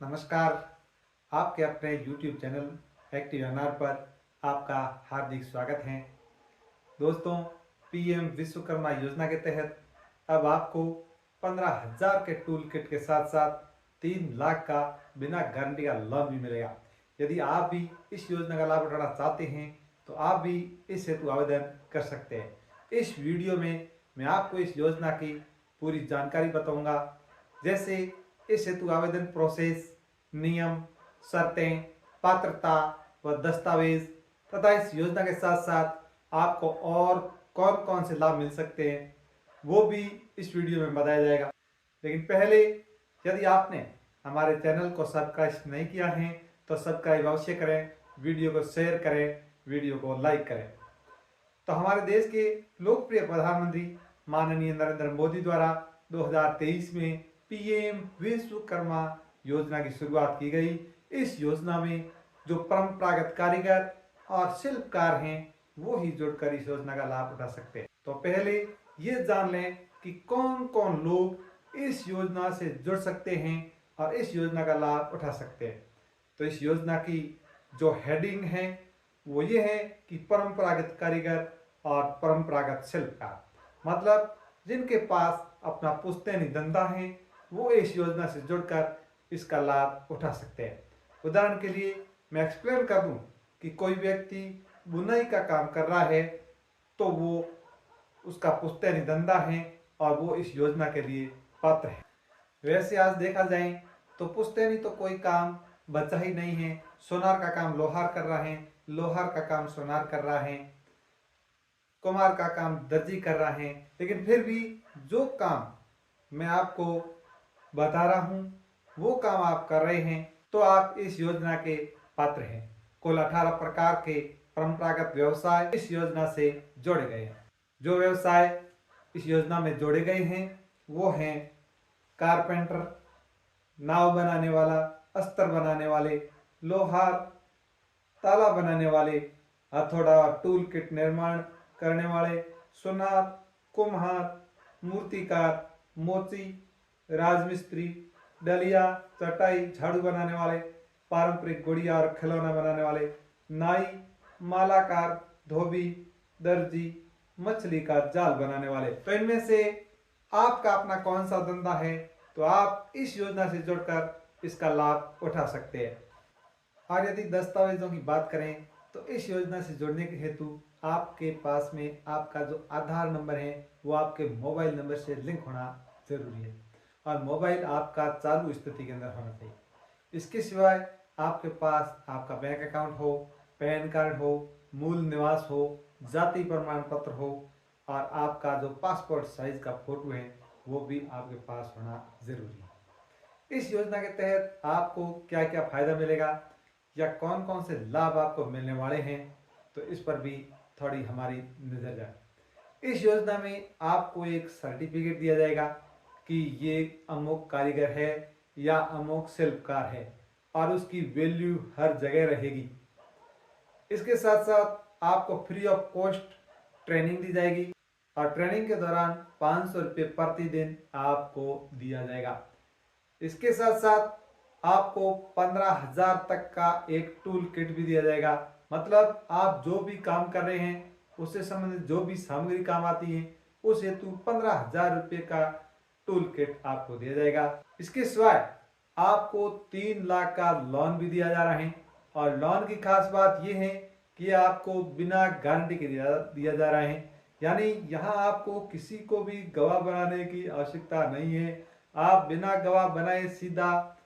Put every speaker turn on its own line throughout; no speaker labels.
नमस्कार। आपके अपने YouTube चैनल एक्टिव एनआर पर आपका हार्दिक स्वागत है। दोस्तों, पीएम विश्वकर्मा योजना के तहत अब आपको 15,000 के टूल किट के साथ साथ 3 लाख का बिना गारंटी का लोन भी मिलेगा। यदि आप भी इस योजना का लाभ उठाना चाहते हैं तो आप भी इस हेतु आवेदन कर सकते हैं। इस वीडियो में मैं आपको इस योजना की पूरी जानकारी बताऊंगा, जैसे इस हेतु आवेदन प्रोसेस, नियम, शर्तें, पात्रता व दस्तावेज तथा इस योजना के साथ साथ आपको और कौन कौन से लाभ मिल सकते हैं वो भी इस वीडियो में बताया जाएगा। लेकिन पहले, यदि आपने हमारे चैनल को सब्सक्राइब नहीं किया है तो सब्सक्राइब अवश्य करें, वीडियो को शेयर करें, वीडियो को लाइक करें। तो हमारे देश के लोकप्रिय प्रधानमंत्री माननीय नरेंद्र मोदी द्वारा 2023 में पीएम विश्वकर्मा योजना की शुरुआत की गई। इस योजना में जो परंपरागत कारीगर और शिल्पकार हैं वो ही जुड़कर इस योजना का लाभ उठा सकते हैं। तो पहले ये जान लें कि कौन कौन लोग इस योजना से जुड़ सकते हैं और इस योजना का लाभ उठा सकते हैं। तो इस योजना की जो हेडिंग है वो ये है कि परंपरागत कारीगर और परंपरागत शिल्पकार, मतलब जिनके पास अपना पुश्तैनी धंधा है वो इस योजना से जुड़कर इसका लाभ उठा सकते हैं। उदाहरण के लिए मैं एक्सप्लेन कर दूं कि कोई व्यक्ति बुनाई का काम कर रहा है तो वो उसका पुश्तैनी धंधा है और वो इस योजना के लिए पात्र है। वैसे आज देखा जाए तो पुश्तैनी तो कोई काम बचा ही नहीं है। सोनार का काम लोहार कर रहा है, लोहार का काम सोनार कर रहा है, कुम्हार का काम दर्जी कर रहा है। लेकिन फिर भी जो काम मैं आपको बता रहा हूँ वो काम आप कर रहे हैं तो आप इस योजना के पात्र हैं। कुल 18 प्रकार के परंपरागत व्यवसाय इस योजना से जोड़े गए हैं। जो व्यवसाय इस योजना में जोड़े गए हैं वो हैं कारपेंटर, नाव बनाने वाला, अस्तर बनाने वाले, लोहार, ताला बनाने वाले, हथौड़ा और टूल किट निर्माण करने वाले, सुनार, कुम्हार, मूर्तिकार, मोची, राजमिस्त्री, डलिया, चटाई, झाड़ू बनाने वाले, पारंपरिक गुड़िया और खिलौना बनाने वाले, नाई, मालाकार, धोबी, दर्जी, मछली का जाल बनाने वाले। तो इनमें से आपका अपना कौन सा धंधा है तो आप इस योजना से जुड़कर इसका लाभ उठा सकते हैं। और यदि दस्तावेजों की बात करें तो इस योजना से जुड़ने के हेतु आपके पास में आपका जो आधार नंबर है वो आपके मोबाइल नंबर से लिंक होना जरूरी है और मोबाइल आपका चालू स्थिति के अंदर होना चाहिए। इसके सिवाय आपके पास आपका बैंक अकाउंट हो, पैन कार्ड हो, मूल निवास हो, जाति प्रमाण पत्र हो और आपका जो पासपोर्ट साइज का फोटो है वो भी आपके पास होना जरूरी है। इस योजना के तहत आपको क्या क्या फायदा मिलेगा या कौन कौन से लाभ आपको मिलने वाले हैं तो इस पर भी थोड़ी हमारी नजर जाए। इस योजना में आपको एक सर्टिफिकेट दिया जाएगा कि ये अमुक कारीगर है या अमुक शिल्पकार है और उसकी वैल्यू हर जगह रहेगी। इसके साथ साथ आपको फ्री ऑफ कॉस्ट ट्रेनिंग दी जाएगी और ट्रेनिंग के दौरान 500 रुपये प्रतिदिन आपको दिया जाएगा। इसके साथ साथ आपको 15,000 तक का एक टूल किट भी दिया जाएगा, मतलब आप जो भी काम कर रहे हैं उससे संबंधित जो भी सामग्री काम आती है उस हेतु 15,000 रुपये का टूल किट आपको दिया जाएगा। इसके सिवाय आपको 3 लाख का लोन भी दिया जा रहा है और लोन की खास बात यह है कि आपको बिना गारंटी के दिया जा रहा है, यानी यहाँ आपको किसी को भी गवाह बनाने की आवश्यकता नहीं है। आप बिना गवाह बनाए सीधा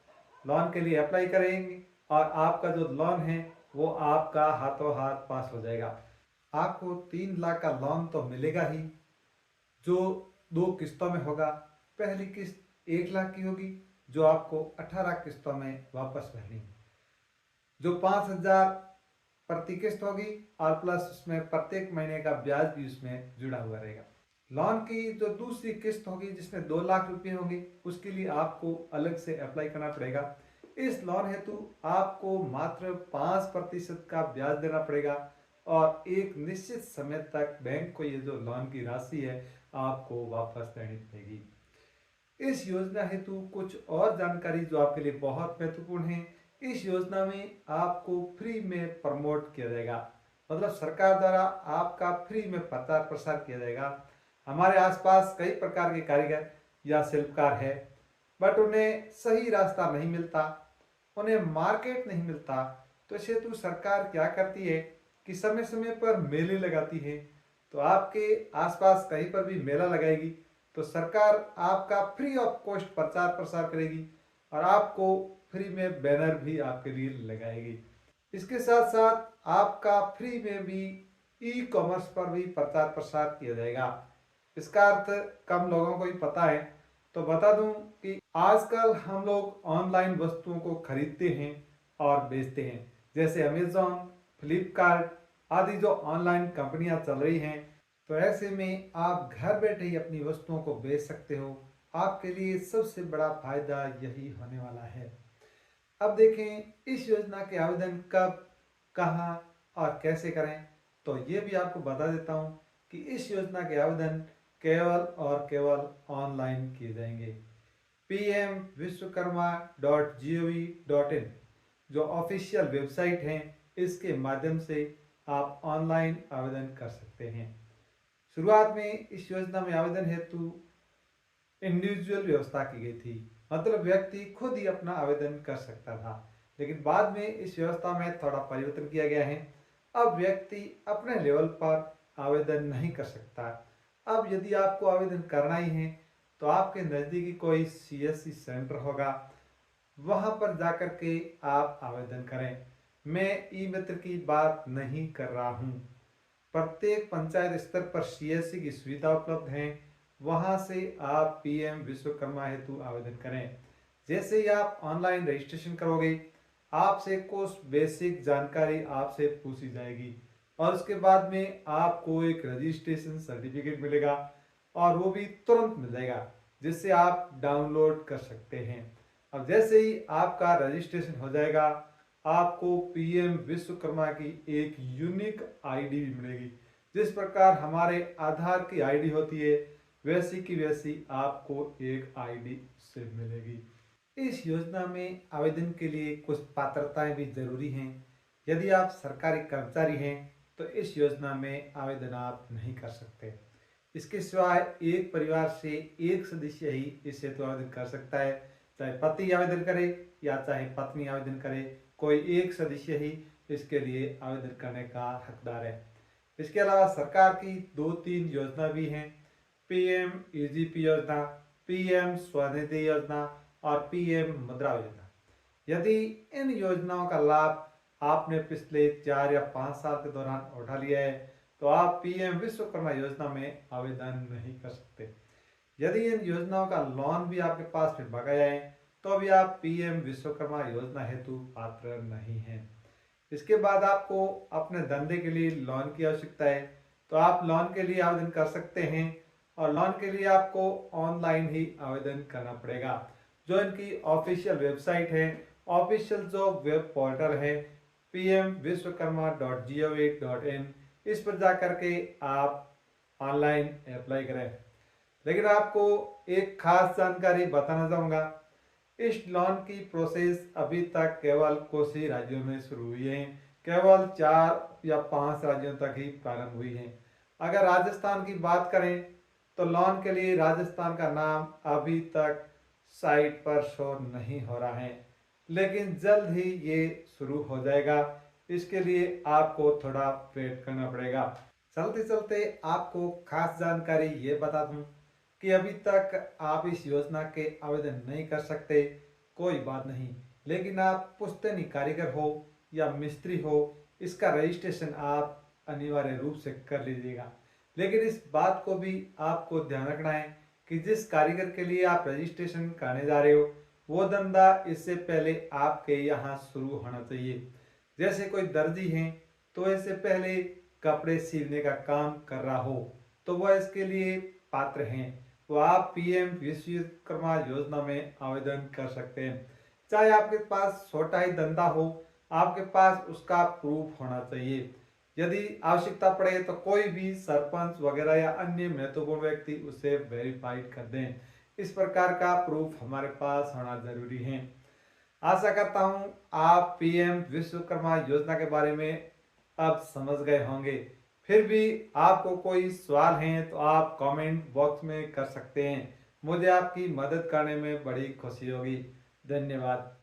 लोन के लिए अप्लाई करेंगे और आपका जो लोन है वो आपका हाथों हाथ पास हो जाएगा। आपको 3 लाख का लोन तो मिलेगा ही, जो 2 किस्तों में होगा। पहली किस्त 1 लाख की होगी जो आपको 18 किस्तों में वापस भरनी है, जो 5,000 प्रति किस्त होगी और प्लस उसमें प्रत्येक महीने का ब्याज भी उसमें जुड़ा हुआ रहेगा। लोन की जो दूसरी किस्त होगी जिसमें 2 लाख रुपए होंगे उसके लिए आपको अलग से अप्लाई करना पड़ेगा। इस लोन हेतु आपको मात्र 5% का ब्याज देना पड़ेगा और एक निश्चित समय तक बैंक को ये जो लोन की राशि है आपको वापस देनी पड़ेगी। इस योजना हेतु कुछ और जानकारी जो आपके लिए बहुत महत्वपूर्ण है। इस योजना में आपको फ्री में प्रमोट किया जाएगा, मतलब सरकार द्वारा आपका फ्री में प्रचार प्रसार किया जाएगा। हमारे आसपास कई प्रकार के कारीगर या शिल्पकार है, बट उन्हें सही रास्ता नहीं मिलता, उन्हें मार्केट नहीं मिलता। तो इस हेतु सरकार क्या करती है कि समय समय पर मेले लगाती है। तो आपके आसपास कहीं पर भी मेला लगाएगी तो सरकार आपका फ्री ऑफ कॉस्ट प्रचार प्रसार करेगी और आपको फ्री में बैनर भी आपके लिए लगाएगी। इसके साथ साथ आपका फ्री में भी ई कॉमर्स पर भी प्रचार प्रसार किया जाएगा। इसका अर्थ कम लोगों को ही पता है, तो बता दूं कि आजकल हम लोग ऑनलाइन वस्तुओं को खरीदते हैं और बेचते हैं, जैसे अमेजोन, फ्लिपकार्ट आदि जो ऑनलाइन कंपनियां चल रही हैं। तो ऐसे में आप घर बैठे ही अपनी वस्तुओं को बेच सकते हो। आपके लिए सबसे बड़ा फायदा यही होने वाला है। अब देखें इस योजना के आवेदन कब, कहाँ और कैसे करें। तो ये भी आपको बता देता हूँ कि इस योजना के आवेदन केवल और केवल ऑनलाइन किए जाएंगे। pmvishwakarma.gov.in जो ऑफिशियल वेबसाइट है, इसके माध्यम से आप ऑनलाइन आवेदन कर सकते हैं। शुरुआत में इस योजना में आवेदन हेतु इंडिविजुअल व्यवस्था की गई थी, मतलब व्यक्ति खुद ही अपना आवेदन कर सकता था। लेकिन बाद में इस व्यवस्था में थोड़ा परिवर्तन किया गया है। अब व्यक्ति अपने लेवल पर आवेदन नहीं कर सकता। अब यदि आपको आवेदन करना ही है तो आपके नज़दीकी कोई सीएससी सेंटर होगा, वहां पर जाकर के आप आवेदन करें। मैं ई मित्र की बात नहीं कर रहा हूं। प्रत्येक पंचायत स्तर पर सीएससी की सुविधा उपलब्ध है, वहां से आप पीएम विश्वकर्मा हेतु आवेदन करें। जैसे ही आप ऑनलाइन रजिस्ट्रेशन करोगे, आपसे कुछ बेसिक जानकारी आपसे पूछी जाएगी और उसके बाद में आपको एक रजिस्ट्रेशन सर्टिफिकेट मिलेगा और वो भी तुरंत मिल जाएगा, जिससे आप डाउनलोड कर सकते हैं। अब जैसे ही आपका रजिस्ट्रेशन हो जाएगा, आपको पीएम विश्वकर्मा की एक यूनिक आईडी भी मिलेगी। जिस प्रकार हमारे आधार की आईडी होती है, वैसी की वैसी आपको एक आईडी से मिलेगी। इस योजना में आवेदन के लिए कुछ पात्रताएं भी जरूरी हैं। यदि आप सरकारी कर्मचारी हैं तो इस योजना में आवेदन आप नहीं कर सकते। इसके सिवाय एक परिवार से एक सदस्य ही इस हेतु आवेदन कर सकता है, चाहे पति आवेदन करे या चाहे पत्नी आवेदन करे, कोई एक सदस्य ही इसके लिए आवेदन करने का हकदार है। इसके अलावा सरकार की 2-3 योजना भी हैं, पीएम ईजीपी योजना, पीएम स्वनिधि योजना और पीएम मुद्रा योजना। यदि इन योजनाओं का लाभ आपने पिछले 4 या 5 साल के दौरान उठा लिया है तो आप पीएम विश्वकर्मा योजना में आवेदन नहीं कर सकते। यदि इन योजनाओं का लोन भी आपके पास में बकाया है तो अभी आप पीएम विश्वकर्मा योजना हेतु पात्र नहीं हैं। इसके बाद आपको अपने धंधे के लिए लोन की आवश्यकता है, तो आप लोन के लिए आवेदन कर सकते हैं और लोन के लिए आपको ऑनलाइन ही आवेदन करना पड़ेगा। जो इनकी ऑफिशियल वेबसाइट है, ऑफिशियल जो वेब पोर्टल है pmvishwakarma.gov.in, इस पर जा कर के आप ऑनलाइन अप्लाई करें। लेकिन आपको एक खास जानकारी बताना चाहूँगा, इस लोन की प्रोसेस अभी तक केवल कुछ ही राज्यों में शुरू हुई है, केवल 4 या 5 राज्यों तक ही प्रारंभ हुई है। अगर राजस्थान की बात करें तो लोन के लिए राजस्थान का नाम अभी तक साइट पर शो नहीं हो रहा है, लेकिन जल्द ही ये शुरू हो जाएगा। इसके लिए आपको थोड़ा वेट करना पड़ेगा। चलते चलते आपको खास जानकारी ये बता दूं कि अभी तक आप इस योजना के आवेदन नहीं कर सकते, कोई बात नहीं। लेकिन आप पुश्तैनी कारीगर हो या मिस्त्री हो, इसका रजिस्ट्रेशन आप अनिवार्य रूप से कर लीजिएगा। लेकिन इस बात को भी आपको ध्यान रखना है कि जिस कारीगर के लिए आप रजिस्ट्रेशन कराने जा रहे हो, वो धंधा इससे पहले आपके यहाँ शुरू होना चाहिए। जैसे कोई दर्जी है तो इससे पहले कपड़े सीने का काम कर रहा हो तो वह इसके लिए पात्र हैं, तो आप पीएम विश्वकर्मा योजना में आवेदन कर सकते हैं। चाहे आपके पास छोटा ही धंधा हो, आपके पास उसका प्रूफ होना चाहिए। यदि आवश्यकता पड़े तो कोई भी सरपंच वगैरह या अन्य महत्वपूर्ण व्यक्ति उसे वेरीफाइड कर दें। इस प्रकार का प्रूफ हमारे पास होना जरूरी है। आशा करता हूँ आप पीएम विश्वकर्मा योजना के बारे में अब समझ गए होंगे। फिर भी आपको कोई सवाल हैं तो आप कमेंट बॉक्स में कर सकते हैं। मुझे आपकी मदद करने में बड़ी खुशी होगी। धन्यवाद।